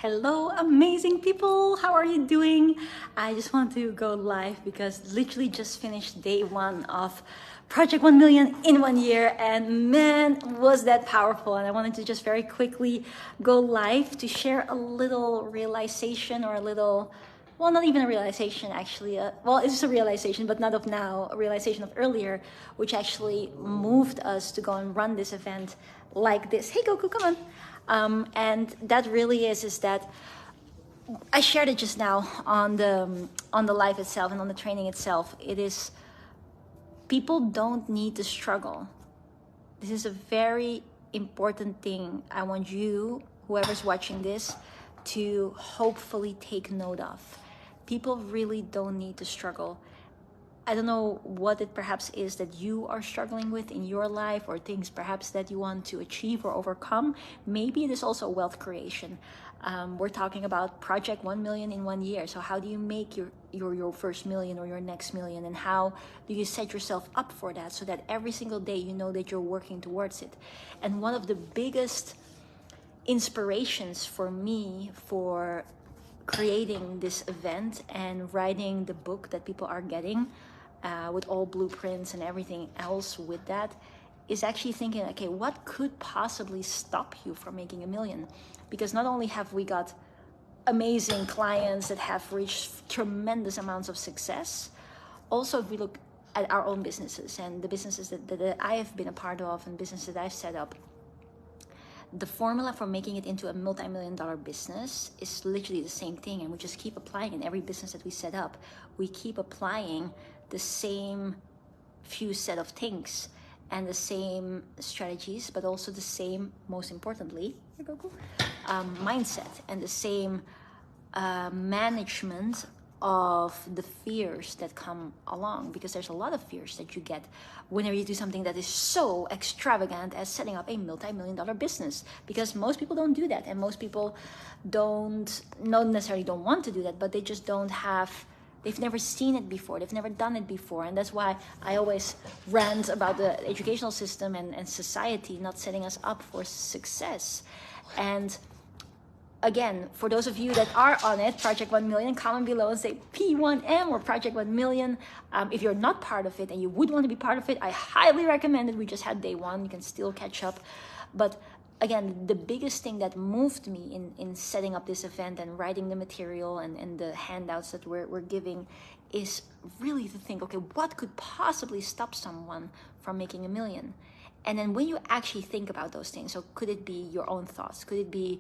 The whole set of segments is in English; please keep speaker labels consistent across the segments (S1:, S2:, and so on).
S1: Hello, amazing people. How are you doing? I just want to go live because literally just finished day one of Project 1 Million in 1 year, and man, was that powerful. And I wanted to just very quickly go live to share a little realization or a little, well, not even a realization actually. Well, it's a realization, but not of now, a realization of earlier, which actually moved us to go and run this event like this. Hey, Goku, come on. And that really is that I shared it just now on the live itself and on the training itself. It is, people don't need to struggle. This is a very important thing. I want you, whoever's watching this, to hopefully take note of. People really don't need to struggle. I don't know what it perhaps is that you are struggling with in your life, or things perhaps that you want to achieve or overcome. Maybe it is also wealth creation. We're talking about Project 1 Million in 1 year. So how do you make your first million or your next million? And how do you set yourself up for that so that every single day you know that you're working towards it? And one of the biggest inspirations for me for creating this event and writing the book that people are getting with all blueprints and everything else with that is actually thinking, okay, what could possibly stop you from making a million? Because not only have we got amazing clients that have reached tremendous amounts of success, also if we look at our own businesses and the businesses that I have been a part of and businesses that I've set up, the formula for making it into a multi-million-dollar business is literally the same thing, and we just keep applying in every business that we set up. We keep applying the same few set of things and the same strategies, but also the same, most importantly, mindset and the same management of the fears that come along, because there's a lot of fears that you get whenever you do something that is so extravagant as setting up a multi-million-dollar business, because most people don't do that, and most people don't, not necessarily don't want to do that, but they just don't have, they've never seen it before, they've never done it before. And that's why I always rant about the educational system and society not setting us up for success. And again, for those of you that are on it, Project 1 Million, comment below and say P1M or Project 1 Million. If you're not part of it and you would want to be part of it, I highly recommend it. We just had day one, you can still catch up. But again, the biggest thing that moved me in setting up this event and writing the material and the handouts that we're giving is really to think, okay, what could possibly stop someone from making a million? And then when you actually think about those things, so could it be your own thoughts? Could it be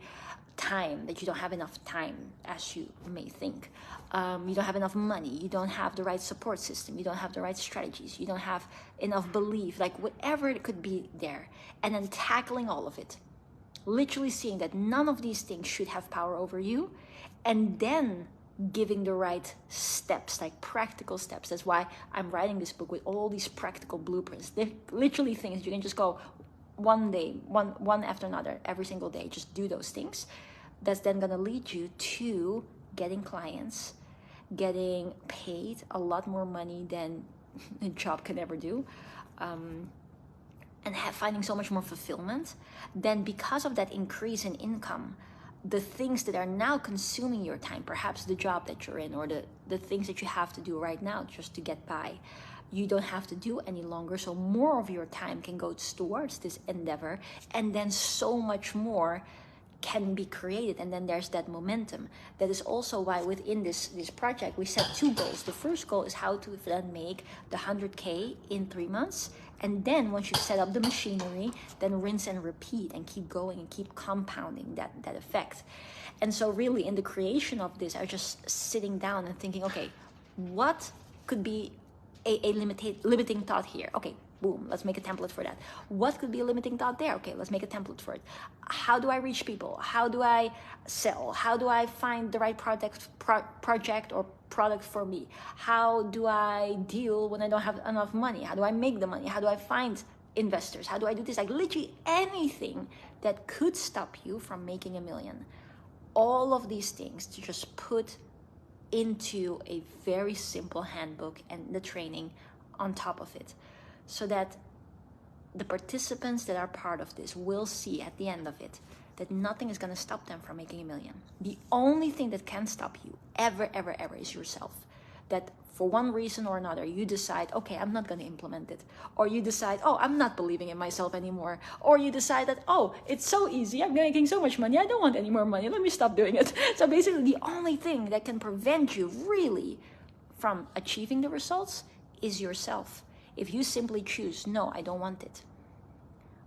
S1: time, that you don't have enough time as you may think? You don't have enough money, you don't have the right support system, you don't have the right strategies, you don't have enough belief, like whatever it could be there. And then tackling all of it, literally seeing that none of these things should have power over you, and then giving the right steps, like practical steps. That's why I'm writing this book with all these practical blueprints. They're literally things you can just go one day, one after another, every single day, just do those things. That's then going to lead you to getting clients, getting paid a lot more money than a job can ever do, and finding so much more fulfillment. Then because of that increase in income, the things that are now consuming your time, perhaps the job that you're in or the things that you have to do right now just to get by, you don't have to do any longer. So more of your time can go towards this endeavor, and then so much more can be created, and then there's that momentum. That is also why within this project we set two goals. The first goal is how to then make the 100K in 3 months, and then once you set up the machinery, then rinse and repeat and keep going and keep compounding that effect. And so really in the creation of this, I was just sitting down and thinking, okay, what could be a limiting thought here? Okay, boom, let's make a template for that. What could be a limiting thought there? Okay, let's make a template for it. How do I reach people? How do I sell? How do I find the right project or product for me? How do I deal when I don't have enough money? How do I make the money? How do I find investors? How do I do this? Like literally anything that could stop you from making a million. All of these things to just put into a very simple handbook and the training on top of it, so that the participants that are part of this will see at the end of it that nothing is going to stop them from making 1 million. The only thing that can stop you ever, ever, ever is yourself. That for one reason or another, you decide, okay, I'm not going to implement it. Or you decide, oh, I'm not believing in myself anymore. Or you decide that, oh, it's so easy, I'm making so much money, I don't want any more money, let me stop doing it. So basically, the only thing that can prevent you really from achieving the results is yourself. If you simply choose, no, I don't want it.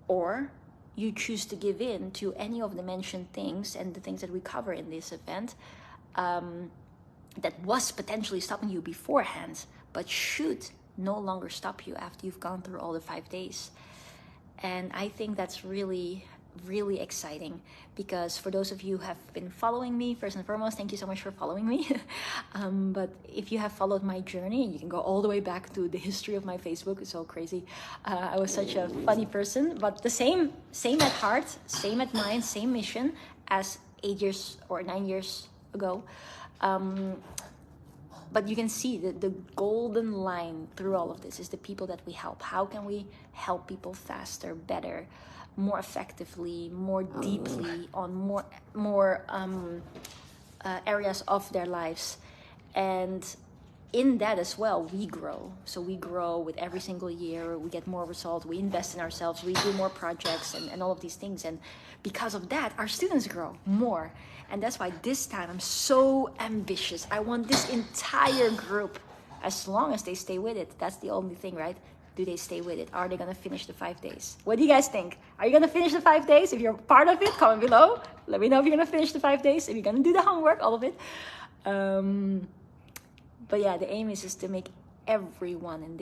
S1: Or you choose to give in to any of the mentioned things and the things that we cover in this event, that was potentially stopping you beforehand, but should no longer stop you after you've gone through all the 5 days. And I think that's really, really exciting, because for those of you who have been following me, first and foremost, thank you so much for following me. But if you have followed my journey, and you can go all the way back to the history of my Facebook, it's so crazy. I was such a funny person, but the same at heart, same at mind, same mission as 8 years or 9 years ago. But you can see that the golden line through all of this is the people that we help. How can we help people faster, better, more effectively, more deeply, on more areas of their lives? And in that as well, we grow. So we grow with every single year. We get more results. We invest in ourselves. We do more projects and all of these things. And because of that, our students grow more. And that's why this time I'm so ambitious. I want this entire group, as long as they stay with it. That's the only thing, right? Do they stay with it? Are they going to finish the 5 days? What do you guys think? Are you going to finish the 5 days? If you're part of it, comment below. Let me know if you're going to finish the 5 days. If you're going to do the homework, all of it. But yeah, the aim is to make everyone in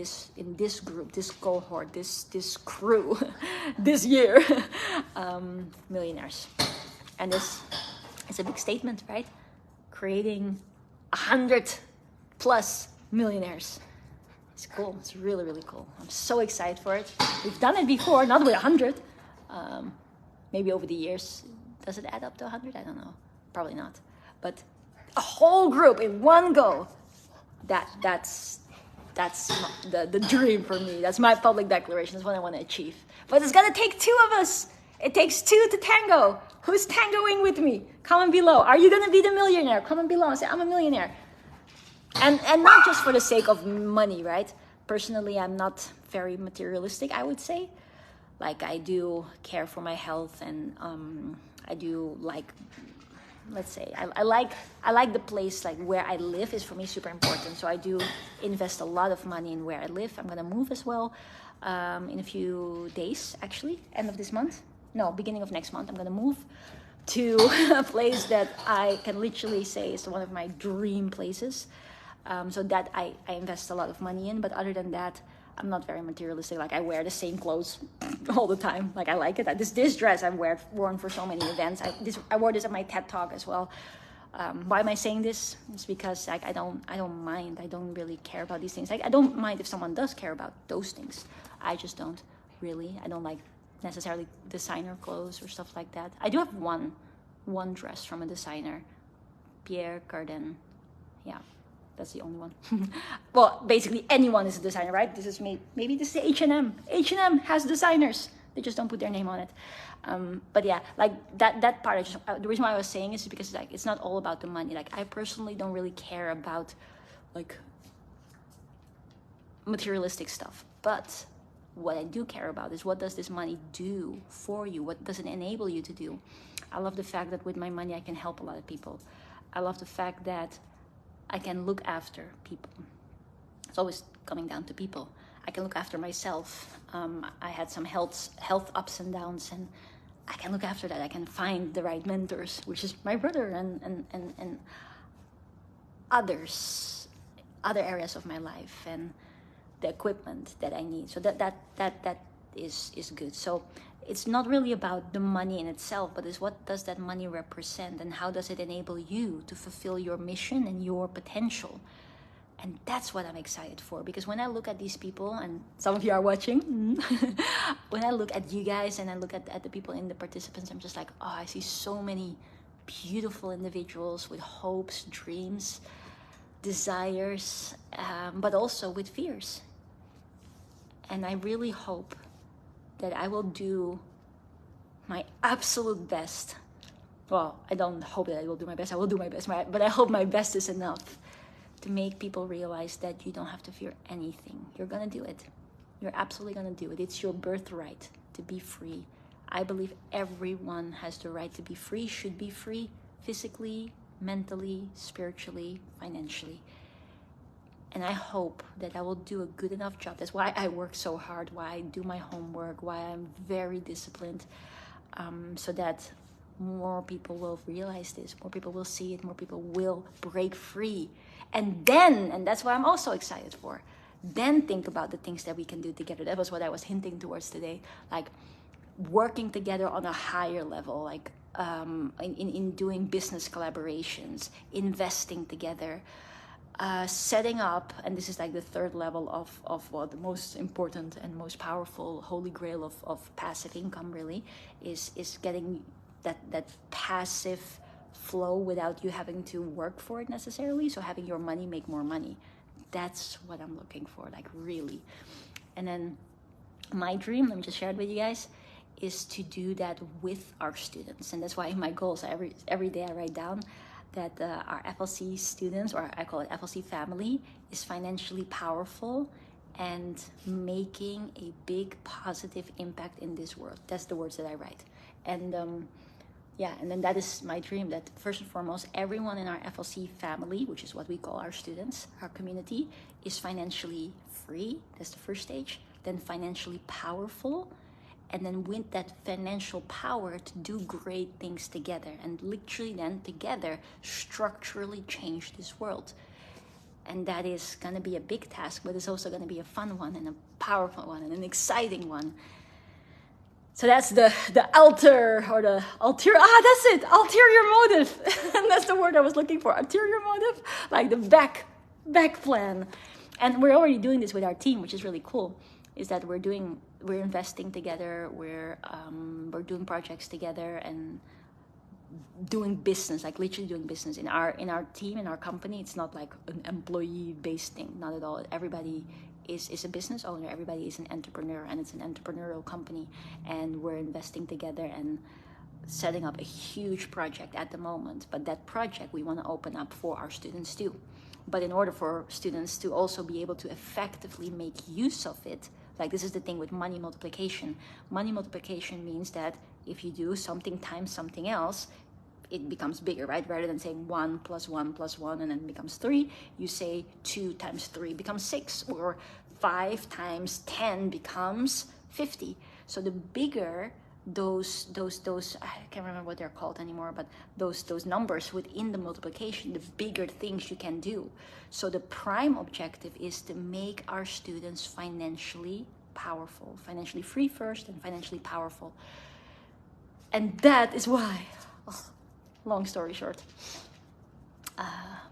S1: this group, this cohort, this crew, this year, millionaires. And this is a big statement, right? Creating 100+ millionaires. It's cool. It's really, really cool. I'm so excited for it. We've done it before, not with 100. Maybe over the years. Does it add up to 100? I don't know. Probably not. But a whole group in one go. That's the dream for me. That's my public declaration. That's what I want to achieve. But it's gonna take 2 of us. It takes 2 to tango. Who's tangoing with me? Comment below. Are you gonna be the millionaire? Comment below and say, I'm a millionaire. And not just for the sake of money, right? Personally, I'm not very materialistic, I would say. Like, I do care for my health, and I do like, let's say, I like the place, like where I live is for me super important. So I do invest a lot of money in where I live. I'm gonna move as well in a few days, actually, end of this month. No, beginning of next month, I'm gonna move to a place that I can literally say is one of my dream places. So that I invest a lot of money in. But other than that, I'm not very materialistic. Like, I wear the same clothes all the time. Like, I like it. This dress I've worn for so many events. I wore this at my TED Talk as well. Why am I saying this? It's because like I don't mind. I don't really care about these things. Like, I don't mind if someone does care about those things. I just don't really. I don't like necessarily designer clothes or stuff like that. I do have one dress from a designer, Pierre Cardin. Yeah. That's the only one. Well, basically anyone is a designer, right? This is me. Maybe this is H&M. H&M has designers. They just don't put their name on it. But yeah, like that part. The reason why I was saying is because like it's not all about the money. Like, I personally don't really care about like materialistic stuff. But what I do care about is, what does this money do for you? What does it enable you to do? I love the fact that with my money I can help a lot of people. I love the fact that I can look after people. It's always coming down to people. I can look after myself. I had some health ups and downs, and I can look after that. I can find the right mentors, which is my brother and other areas of my life, and the equipment that I need. So that is good. So it's not really about the money in itself, but it's what does that money represent, and how does it enable you to fulfill your mission and your potential. And that's what I'm excited for, because when I look at these people, and some of you are watching, when I look at you guys and I look at the people in the participants, I'm just like, oh, I see so many beautiful individuals with hopes, dreams, desires, but also with fears. And I really hope that I will do my absolute best. Well, I don't hope that I will do my best. I will do my best, right? But I hope my best is enough to make people realize that you don't have to fear anything. You're gonna do it. You're absolutely gonna do it. It's your birthright to be free. I believe everyone has the right to be free, should be free, physically, mentally, spiritually, financially. And I hope that I will do a good enough job. That's why I work so hard, why I do my homework, why I'm very disciplined, so that more people will realize this, more people will see it, more people will break free. And that's what I'm also excited for, then think about the things that we can do together. That was what I was hinting towards today, like working together on a higher level, like in doing business collaborations, investing together, setting up, and this is like the third level of what the most important and most powerful holy grail of passive income really is getting that passive flow without you having to work for it necessarily. So having your money make more money. That's what I'm looking for, like really. And then my dream, let me just share it with you guys, is to do that with our students. And that's why in my goals, every day I write down that our FLC students, or I call it FLC family, is financially powerful and making a big positive impact in this world. That's the words that I write. And and then that is my dream, that first and foremost, everyone in our FLC family, which is what we call our students, our community, is financially free. That's the first stage. Then financially powerful. And then with that financial power to do great things together, and literally then together structurally change this world. And that is going to be a big task, but it's also going to be a fun one and a powerful one and an exciting one. So that's the alter, or the ulterior, that's it, ulterior motive. And that's the word I was looking for, ulterior motive, like the back plan. And we're already doing this with our team, which is really cool, is that we're investing together, we're doing projects together and doing business, like literally doing business in our team, in our company. It's not like an employee-based thing, not at all. Everybody is a business owner, everybody is an entrepreneur, and it's an entrepreneurial company, and we're investing together and setting up a huge project at the moment. But that project we want to open up for our students too. But in order for students to also be able to effectively make use of it, like this is the thing with money multiplication. Money multiplication means that if you do something times something else, it becomes bigger, right? Rather than saying 1 + 1 + 1 and then it becomes 3, you say 2 × 3 becomes 6, or 5 × 10 becomes 50. So the bigger those I can't remember what they're called anymore, but those numbers within the multiplication, the bigger things you can do. So the prime objective is to make our students financially powerful, financially free first and financially powerful. And that is why, long story short,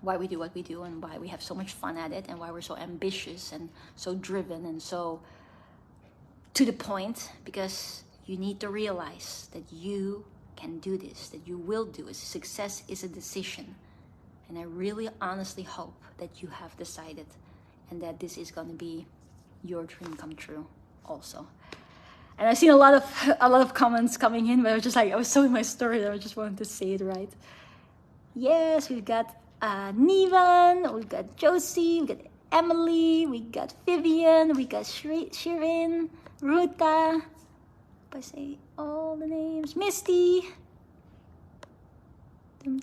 S1: why we do what we do and why we have so much fun at it and why we're so ambitious and so driven and so to the point, because you need to realize that you can do this, that you will do it. Success is a decision. And I really honestly hope that you have decided and that this is going to be your dream come true also. And I've seen a lot of comments coming in, but I was just like, I was so in my story that I just wanted to say it right. Yes, we've got Nivan, we've got Josie, we've got Emily, we got Vivian, we got Shirin, Ruta, if I say all the names, Misty. Am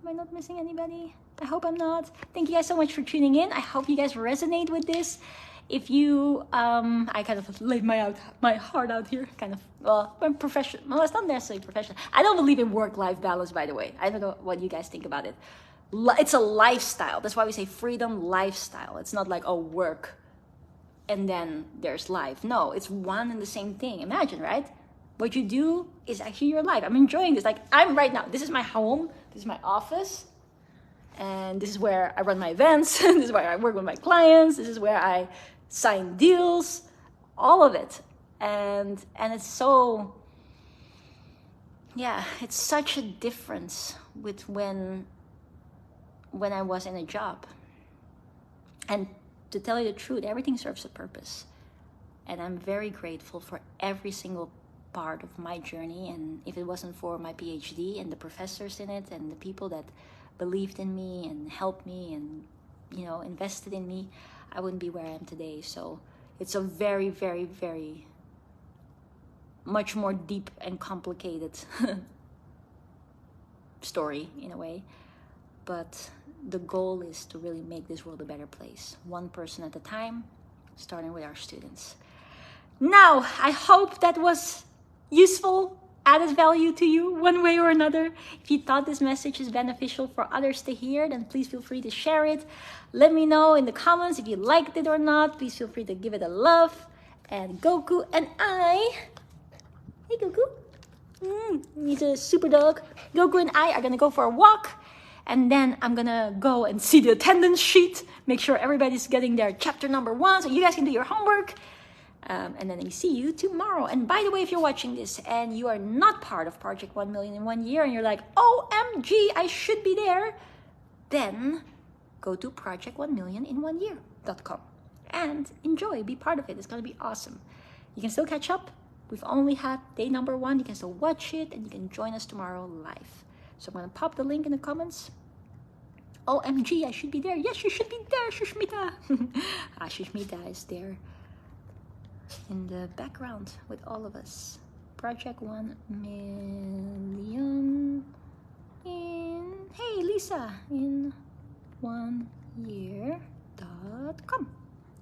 S1: I not missing anybody? I hope I'm not. Thank you guys so much for tuning in. I hope you guys resonate with this. If you, I kind of laid my heart out here, kind of, well, I'm professional. Well, it's not necessarily professional. I don't believe in work-life balance, by the way. I don't know what you guys think about it. It's a lifestyle. That's why we say freedom lifestyle. It's not like, oh, work and then there's life. No, it's one and the same thing. Imagine, right? What you do is actually your life. I'm enjoying this. Like, I'm right now, this is my home, this is my office, and this is where I run my events, this is where I work with my clients, this is where I sign deals, all of it. And it's so, yeah, it's such a difference with when I was in a job. And to tell you the truth, everything serves a purpose. And I'm very grateful for every single part of my journey. And if it wasn't for my PhD and the professors in it and the people that believed in me and helped me and, you know, invested in me, I wouldn't be where I am today. So it's a very, very, very much more deep and complicated story in a way. But the goal is to really make this world a better place, one person at a time, starting with our students. Now, I hope that was useful, added value to you one way or another. If you thought this message is beneficial for others to hear, then please feel free to share it. Let me know in the comments if you liked it or not. Please feel free to give it a love. And Goku and I, hey Goku, he's a super dog. Goku and I are gonna go for a walk, and then I'm gonna go and see the attendance sheet, make sure everybody's getting their chapter number 1, so you guys can do your homework. And then I see you tomorrow. And by the way, if you're watching this and you are not part of Project 1 Million in 1 year and you're like, OMG, I should be there, then go to project1millionin1year.com and enjoy, be part of it. It's gonna be awesome. You can still catch up. We've only had day number 1. You can still watch it and you can join us tomorrow live. So I'm gonna pop the link in the comments. OMG, I should be there. Yes, you should be there, Shushmita. Shushmita is there in the background with all of us. Project 1 million in, hey Lisa, in 1year.com.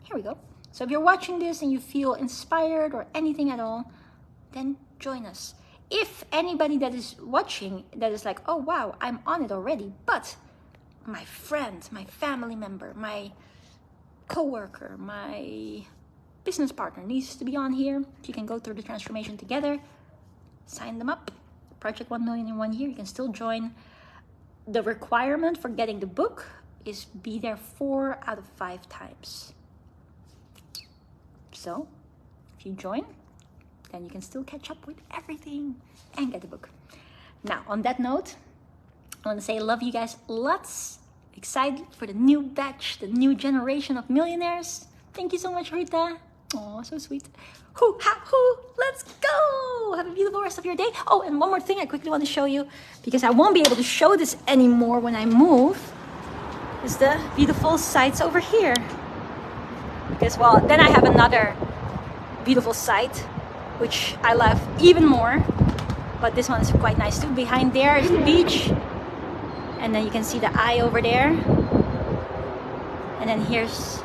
S1: Here we go. So if you're watching this and you feel inspired or anything at all, then join us. If anybody that is watching that is like, oh wow, I'm on it already, but my friend, my family member, my coworker, my business partner needs to be on here, you can go through the transformation together, sign them up. Project 1 million in 1 year, you can still join. The requirement for getting the book is be there 4 out of 5 times. So if you join, then you can still catch up with everything and get the book. Now, on that note, I want to say I love you guys lots. Excited for the new batch, the new generation of millionaires. Thank you so much, Rita. Oh, so sweet. Hoo, ha, hoo. Let's go. Have a beautiful rest of your day. Oh, and one more thing I quickly want to show you, because I won't be able to show this anymore when I move, is the beautiful sights over here. Because, well, then I have another beautiful site, which I love even more. But this one is quite nice too. Behind there is the beach. And then you can see the eye over there. And then here's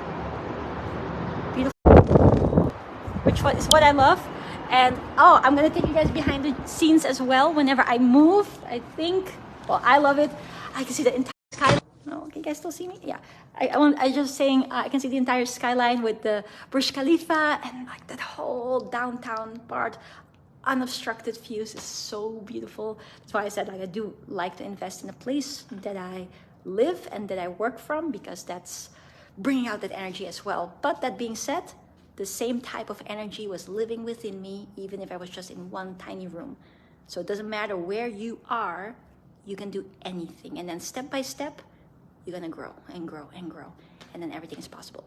S1: which one is what I love. And oh, I'm gonna take you guys behind the scenes as well whenever I move. I think, well, I love it. I can see the entire skyline. Oh, can you guys still see me? Yeah, I just saying I can see the entire skyline with the Burj Khalifa and like that whole downtown part. Unobstructed views is so beautiful. That's why I said like I do like to invest in a place that I live and that I work from, because that's bringing out that energy as well. But that being said, the same type of energy was living within me, even if I was just in one tiny room. So it doesn't matter where you are, you can do anything. And then step by step, you're gonna grow and grow and grow. And then everything is possible.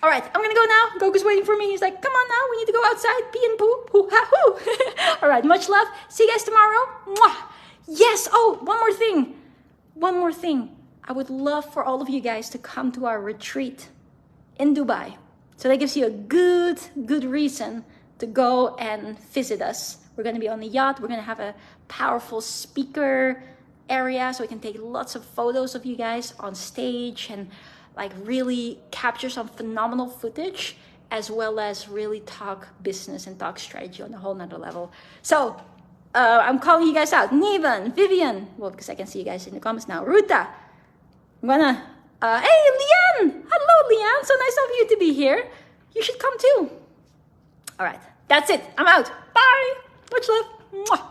S1: All right, I'm gonna go now. Goku's waiting for me. He's like, come on now, we need to go outside, pee and poo, hoo ha hoo. All right, much love. See you guys tomorrow. Mwah. Yes, oh, one more thing. One more thing. I would love for all of you guys to come to our retreat in Dubai. So that gives you a good reason to go and visit us. We're gonna be on the yacht. We're gonna have a powerful speaker area so we can take lots of photos of you guys on stage and like really capture some phenomenal footage, as well as really talk business and talk strategy on a whole nother level. So I'm calling you guys out. Nivan, Vivian, well, because I can see you guys in the comments now. Ruta, I'm gonna, hey, Leanne, hello, Leanne, so nice of you to be here. You should come too. All right, that's it, I'm out. Bye, much love. Mwah.